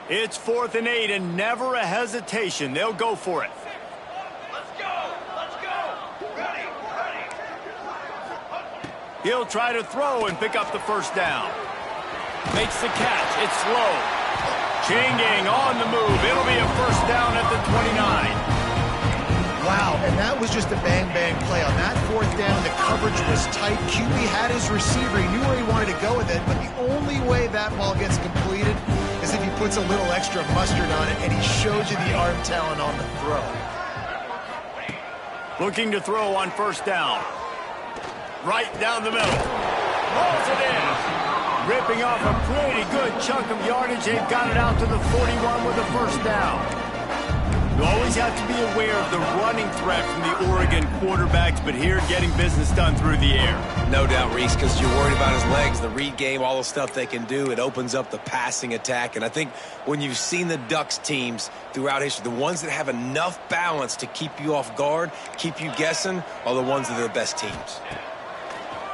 It's 4th and 8 and never a hesitation. They'll go for it. Let's go! Let's go! Ready! Ready! He'll try to throw and pick up the first down. Makes the catch. It's slow. Chain gang on the move. It'll be a first down at the 29. Wow, and that was just a bang-bang play. On that fourth down, the coverage was tight. QB had his receiver. He knew where he wanted to go with it, but the only way that ball gets completed is if he puts a little extra mustard on it, and he shows you the arm talent on the throw. Looking to throw on first down. Right down the middle. Rolls it in. Ripping off a pretty good chunk of yardage. They've got it out to the 41 with a first down. You always have to be aware of the running threat from the Oregon quarterbacks, but here getting business done through the air. No doubt, Reese, because you're worried about his legs, the read game, all the stuff they can do. It opens up the passing attack. And I think when you've seen the Ducks teams throughout history, the ones that have enough balance to keep you off guard, keep you guessing, are the ones that are the best teams.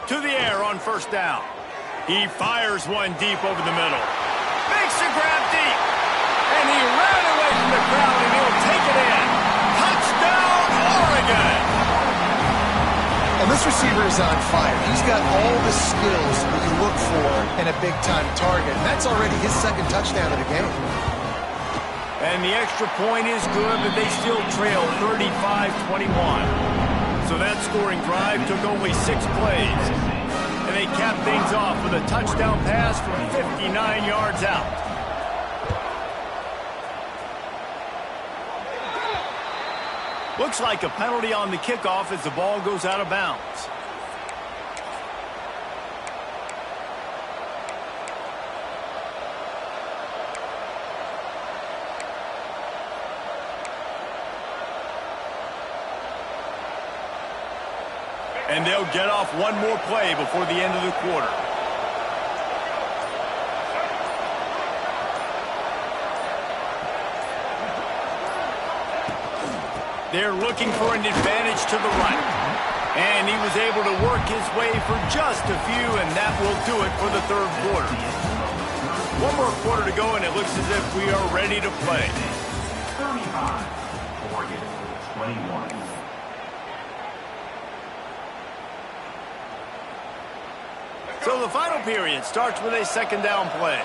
To the air on first down. He fires one deep over the middle. Makes a grab deep. And he ran away from the crowd, and he'll take it in. Touchdown, Oregon! And this receiver is on fire. He's got all the skills that you look for in a big-time target. And that's already his second touchdown of the game. And the extra point is good, but they still trail 35-21. So that scoring drive took only 6 plays. And they capped things off with a touchdown pass from 59 yards out. Looks like a penalty on the kickoff as the ball goes out of bounds. And they'll get off one more play before the end of the quarter. They're looking for an advantage to the right. And he was able to work his way for just a few, and that will do it for the third quarter. One more quarter to go, and it looks as if we are ready to play. 35, Oregon 21. So the final period starts with a second down play.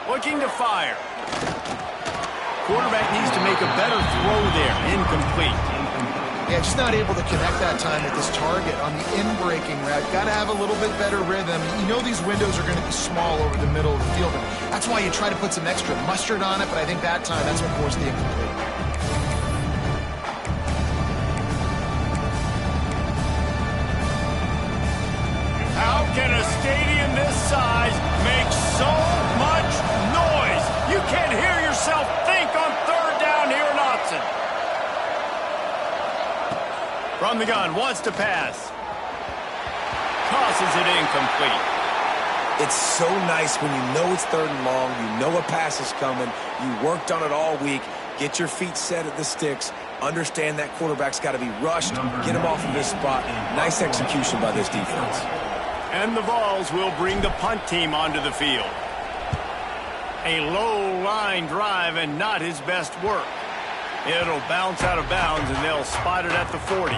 Looking to fire. Quarterback needs to make a better throw there. Incomplete. Yeah, just not able to connect that time with this target on the in-breaking route. Got to have a little bit better rhythm. You know these windows are going to be small over the middle of the field. And that's why you try to put some extra mustard on it, but I think that time that's what forced the incomplete. How can a stadium this size make so much noise? You can't hear yourself think on third down here in Austin. From the gun, wants to pass. Tosses it incomplete. It's so nice when you know it's third and long, you know a pass is coming, you worked on it all week, get your feet set at the sticks, understand that quarterback's got to be rushed, get him off of his spot. Nice execution by this defense. And the Vols will bring the punt team onto the field. A low line drive and not his best work. It'll bounce out of bounds, and they'll spot it at the 40.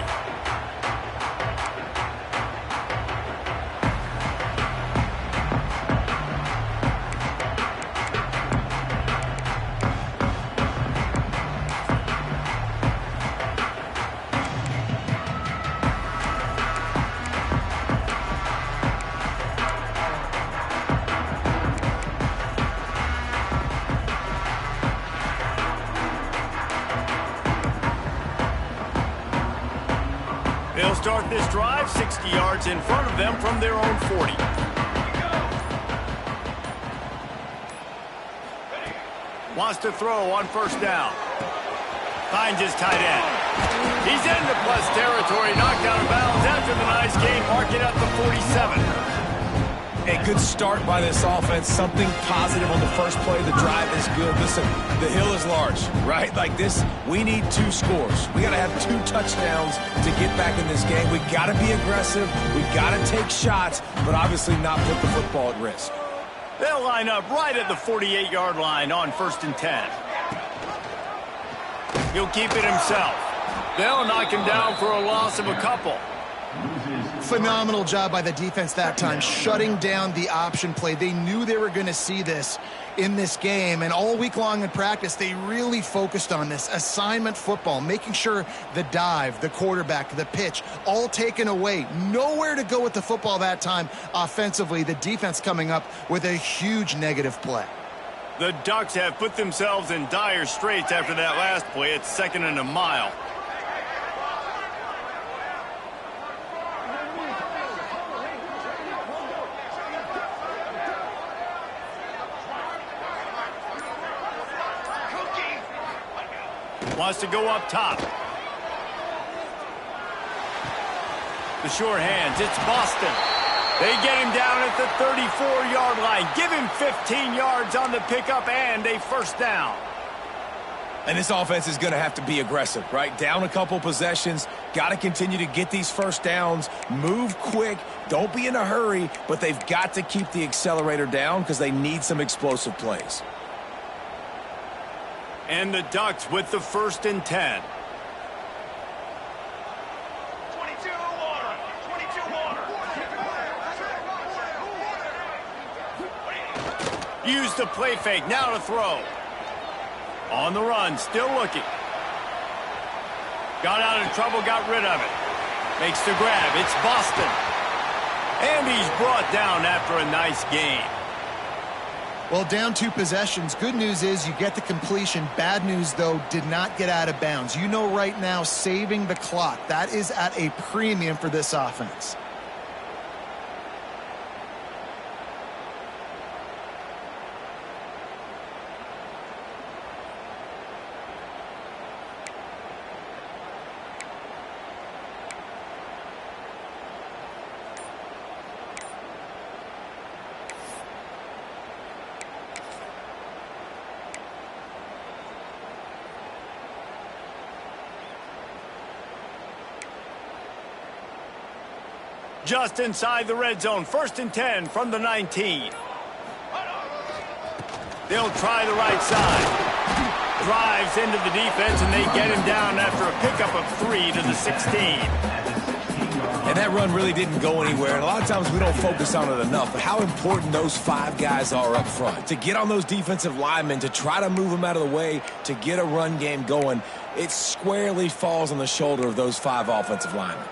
They'll start this drive 60 yards in front of them from their own 40. Wants to throw on first down. Finds his tight end. He's into plus territory, knocked out of bounds after the nice game, mark it at the 47. A good start by this offense. Something positive on the first play. The drive is good. Listen, the hill is large, right? Like this, we need 2 scores. We got to have 2 touchdowns to get back in this game. We got to be aggressive. We got to take shots, but obviously not put the football at risk. They'll line up right at the 48-yard line on 1st and 10. He'll keep it himself. They'll knock him down for a loss of a couple. Phenomenal job by the defense that time, shutting down the option play. They knew they were going to see this in this game, and all week long in practice, they really focused on this assignment football, making sure the dive, the quarterback, the pitch, all taken away. Nowhere to go with the football that time offensively. The defense coming up with a huge negative play. The Ducks have put themselves in dire straits after that last play. It's 2nd and a mile. Wants to go up top. The sure hands. It's Boston. They get him down at the 34-yard line. Give him 15 yards on the pickup and a first down. And this offense is going to have to be aggressive, right? Down a couple possessions. Got to continue to get these first downs. Move quick. Don't be in a hurry, but they've got to keep the accelerator down because they need some explosive plays. And the Ducks with the 1st and 10. 22 water. 22 water. Use the play fake. Now to throw. On the run. Still looking. Got out of trouble. Got rid of it. Makes the grab. It's Boston. And he's brought down after a nice gain. Well, down 2 possessions. Good news is you get the completion. Bad news, though, did not get out of bounds. You know right now, saving the clock. That is at a premium for this offense. Just inside the red zone. 1st and 10 from the 19. They'll try the right side. Drives into the defense, and they get him down after a pickup of 3 to the 16. And that run really didn't go anywhere. And a lot of times we don't focus on it enough, but how important those 5 guys are up front. To get on those defensive linemen, to try to move them out of the way, to get a run game going, it squarely falls on the shoulder of those 5 offensive linemen.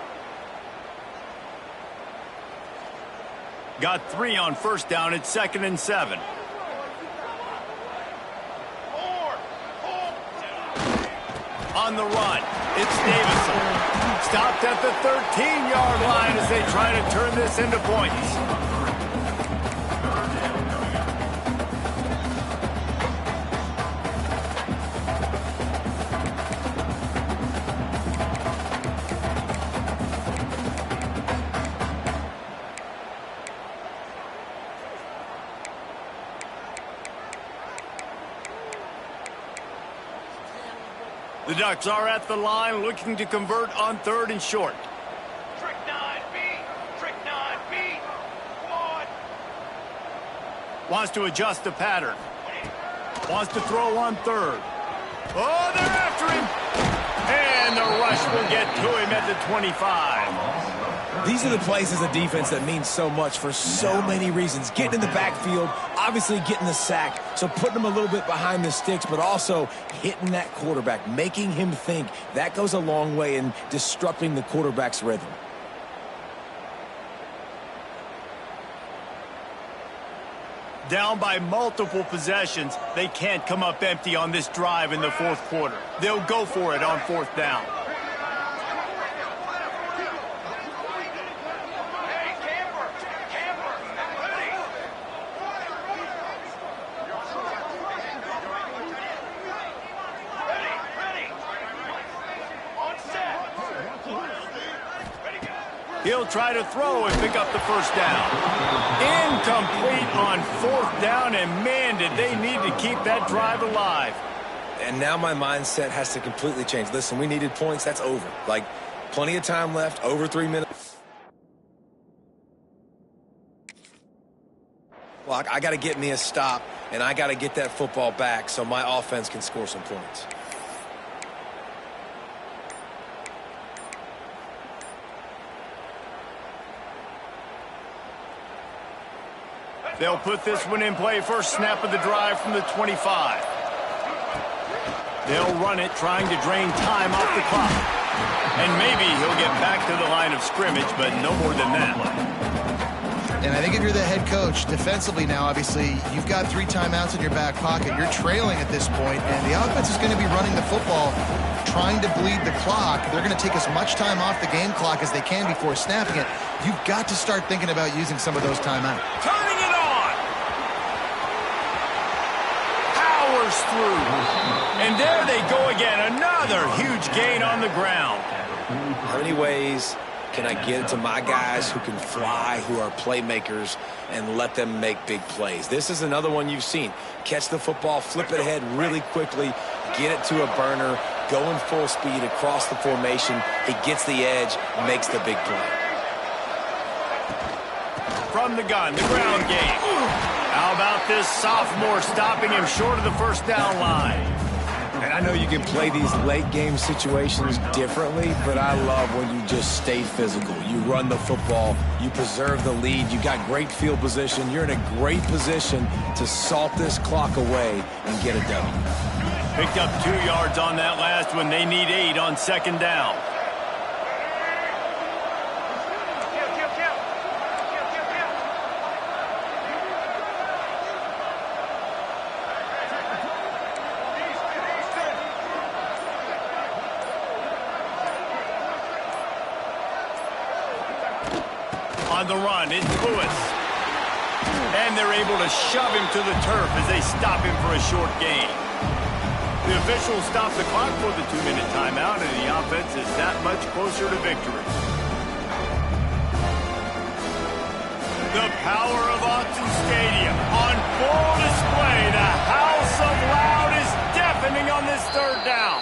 Got 3 on 1st down. It's 2nd and 7. On the run, it's Davison. Stopped at the 13-yard line as they try to turn this into points. The Ducks are at the line looking to convert on 3rd and short. Trick 9B. Trick 9B. Come on. Wants to adjust the pattern. Wants to throw on 3rd. Oh, they're after him. And the rush will get to him at the 25. These are the plays as a defense that mean so much for so many reasons. Getting in the backfield, obviously getting the sack, so putting them a little bit behind the sticks, but also hitting that quarterback, making him think. That goes a long way in disrupting the quarterback's rhythm. Down by multiple possessions, they can't come up empty on this drive in the 4th quarter. They'll go for it on 4th down. He'll try to throw and pick up the 1st down. Incomplete on 4th down, and man, did they need to keep that drive alive. And now my mindset has to completely change. Listen, we needed points. That's over. Like, plenty of time left, over 3 minutes. Well, I got to get me a stop, and I got to get that football back so my offense can score some points. They'll put this one in play first snap of the drive from the 25. They'll run it, trying to drain time off the clock. And maybe he'll get back to the line of scrimmage, but no more than that. And I think if you're the head coach, defensively now, obviously, you've got 3 timeouts in your back pocket. You're trailing at this point, and the offense is going to be running the football, trying to bleed the clock. They're going to take as much time off the game clock as they can before snapping it. You've got to start thinking about using some of those timeouts. Turning it on! Powers through. And there they go again. Another huge gain on the ground. How many ways can I get it to my guys who can fly, who are playmakers, and let them make big plays? This is another one you've seen. Catch the football, flip it ahead really quickly, get it to a burner, go in full speed across the formation. He gets the edge, makes the big play. From the gun, the ground game. How about this sophomore stopping him short of the first down line? And I know you can play these late game situations differently, but I love when you just stay physical. You run the football, you preserve the lead, you got great field position, you're in a great position to salt this clock away and get a W. Picked up 2 yards on that last one. They need 8 on second down. On the run, it's Lewis. And they're able to shove him to the turf as they stop him for a short gain. The officials stop the clock for the 2-minute timeout, and the offense is that much closer to victory. The power of Autzen Stadium on full display. The house of loud is deafening on this third down.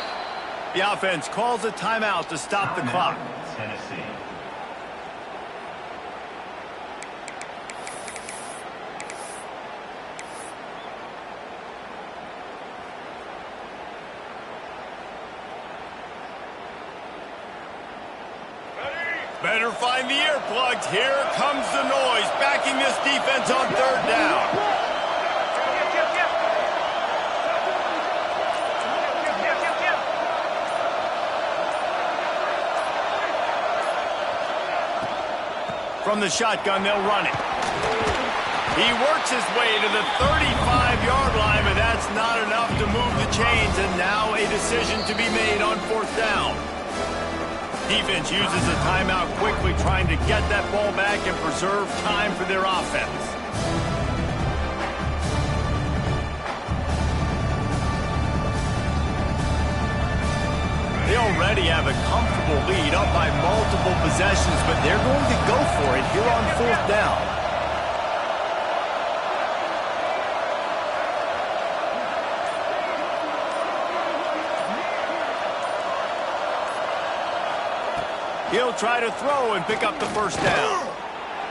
The offense calls a timeout to stop the clock. Tennessee. Better find the earplugs. Here comes the noise, backing this defense on third down. From the shotgun, they'll run it. He works his way to the 35-yard line, but that's not enough to move the chains, and now a decision to be made on fourth down. Defense uses a timeout quickly, trying to get that ball back and preserve time for their offense. They already have a comfortable lead, up by multiple possessions, but they're going to go for it here on fourth down. He'll try to throw and pick up the first down.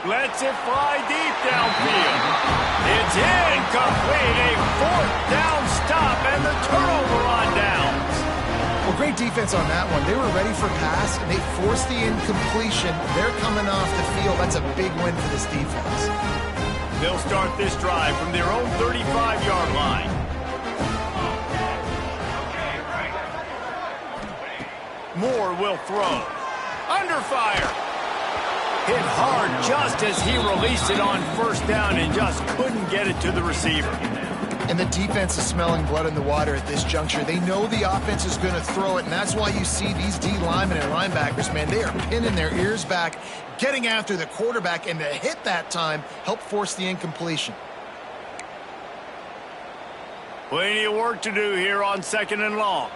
Lets it fly deep downfield. It's incomplete. A fourth down stop and the turnover on downs. Well, great defense on that one. They were ready for pass, and they forced the incompletion. They're coming off the field. That's a big win for this defense. They'll start this drive from their own 35-yard line. Moore will throw. Under fire. Hit hard just as he released it on first down and just couldn't get it to the receiver. And the defense is smelling blood in the water at this juncture. They know the offense is going to throw it, and that's why you see these D linemen and linebackers, man, they are pinning their ears back, getting after the quarterback, and the hit that time helped force the incompletion. Plenty of work to do here on second and long.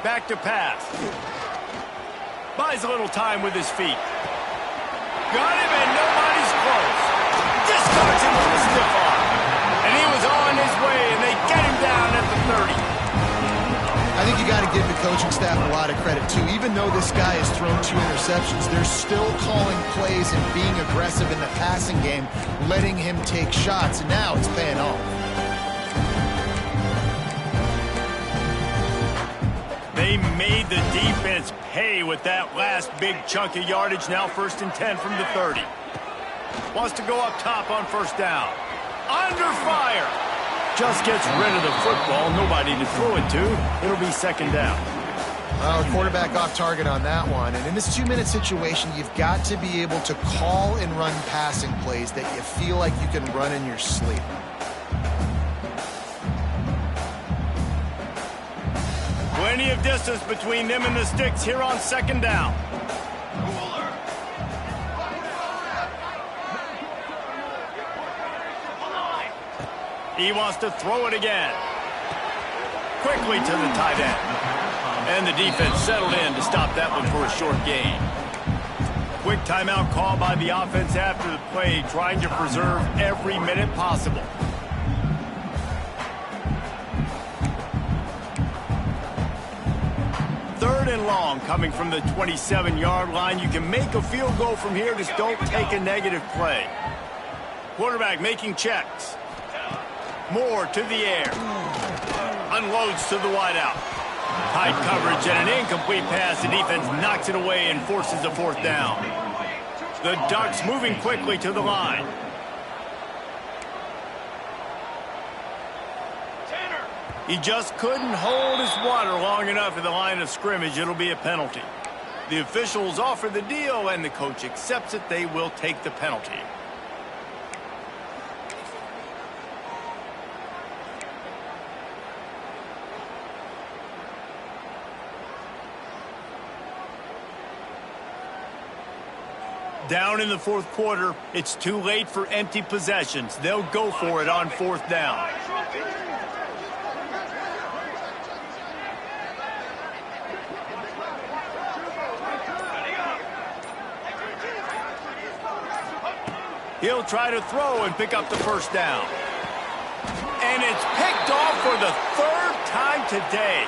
Back to pass. Buys a little time with his feet. Got him, and nobody's close. Discards him with a stiff arm. And he was on his way, and they get him down at the 30. I think you got to give the coaching staff a lot of credit, too. Even though this guy has thrown 2 interceptions, they're still calling plays and being aggressive in the passing game, letting him take shots, and now it's paying off. They made the defense pay with that last big chunk of yardage. Now 1st and 10 from the 30. Wants to go up top on 1st down. Under fire. Just gets rid of the football. Nobody to throw it to. It'll be 2nd down. Well, quarterback off target on that one. And in this 2-minute situation, you've got to be able to call and run passing plays that you feel like you can run in your sleep. Plenty of distance between them and the sticks here on 2nd down. He wants to throw it again. Quickly to the tight end. And the defense settled in to stop that one for a short gain. Quick timeout call by the offense after the play, trying to preserve every minute possible. Third and long coming from the 27-yard line. You can make a field goal from here, just don't take a negative play. Quarterback making checks. Moore to the air. Unloads to the wideout. Tight coverage and an incomplete pass. The defense knocks it away and forces a 4th down. The Ducks moving quickly to the line. He just couldn't hold his water long enough at the line of scrimmage. It'll be a penalty. The officials offer the deal, and the coach accepts it. They will take the penalty. Down in the 4th quarter, it's too late for empty possessions. They'll go for it on 4th down. He'll try to throw and pick up the 1st down. And it's picked off for the 3rd time today.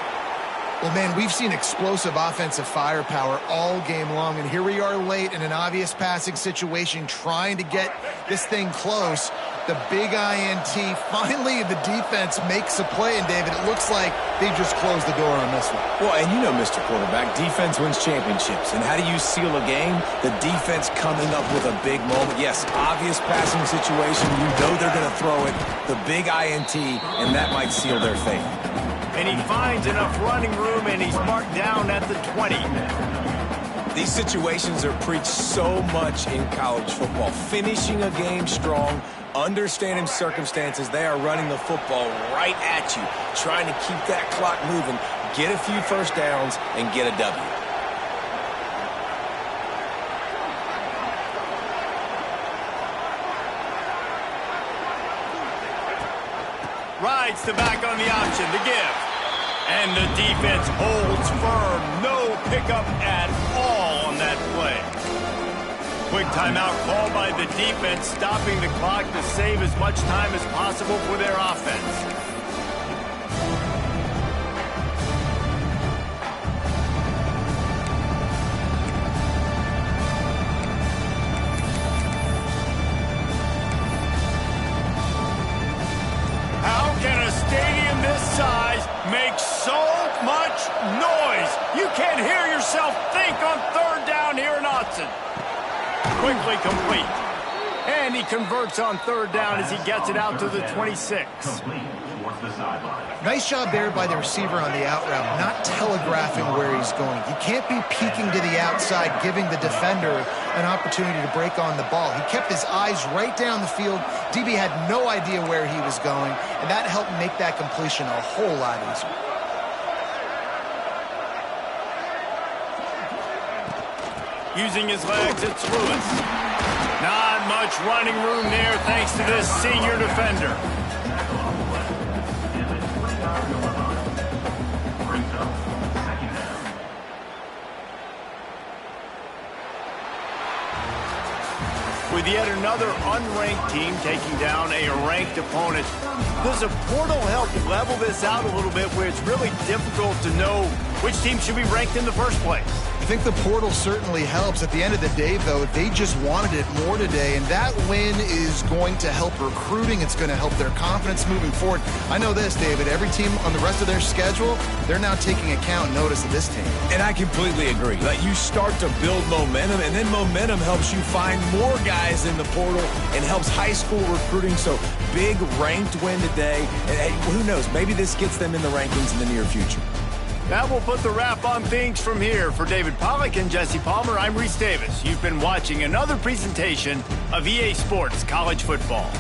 Well, man, we've seen explosive offensive firepower all game long, and here we are late in an obvious passing situation trying to get this thing close. The big INT, finally the defense makes a play, and David, it looks like they just closed the door on this one. Well, and you know, Mr. Quarterback, defense wins championships. And how do you seal a game? The defense coming up with a big moment. Yes, obvious passing situation. You know they're going to throw it. The big INT, and that might seal their fate. And he finds enough running room, and he's marked down at the 20. These situations are preached so much in college football. Finishing a game strong, understanding circumstances. They are running the football right at you, trying to keep that clock moving, get a few 1st downs, and get a W. Rides the back on the option, the give. And the defense holds firm. No pickup at all on that play. Quick timeout call by the defense, stopping the clock to save as much time as possible for their offense. Makes so much noise. You can't hear yourself think on 3rd down here in Autzen. Quickly complete. And he converts on 3rd down as he gets it out to the 26. Nice job there by the receiver on the out route, not telegraphing where he's going. He can't be peeking to the outside, giving the defender an opportunity to break on the ball. He kept his eyes right down the field. DB had no idea where he was going, and that helped make that completion a whole lot easier. Using his legs, it's Lewis. Not much running room there thanks to this senior defender. With yet another unranked team taking down a ranked opponent, does a portal help level this out a little bit where it's really difficult to know which team should be ranked in the first place? think the portal certainly helps. At the end of the day, though, they just wanted it more today, and that win is going to help recruiting. It's going to help their confidence moving forward. I know this, David, every team on the rest of their schedule, they're now taking account notice of this team. And I completely agree. Like, you start to build momentum, and then momentum helps you find more guys in the portal and helps high school recruiting. So big ranked win today. And hey, who knows, maybe this gets them in the rankings in the near future. That will put the wrap on things from here. For David Pollack and Jesse Palmer, I'm Reese Davis. You've been watching another presentation of EA Sports College Football.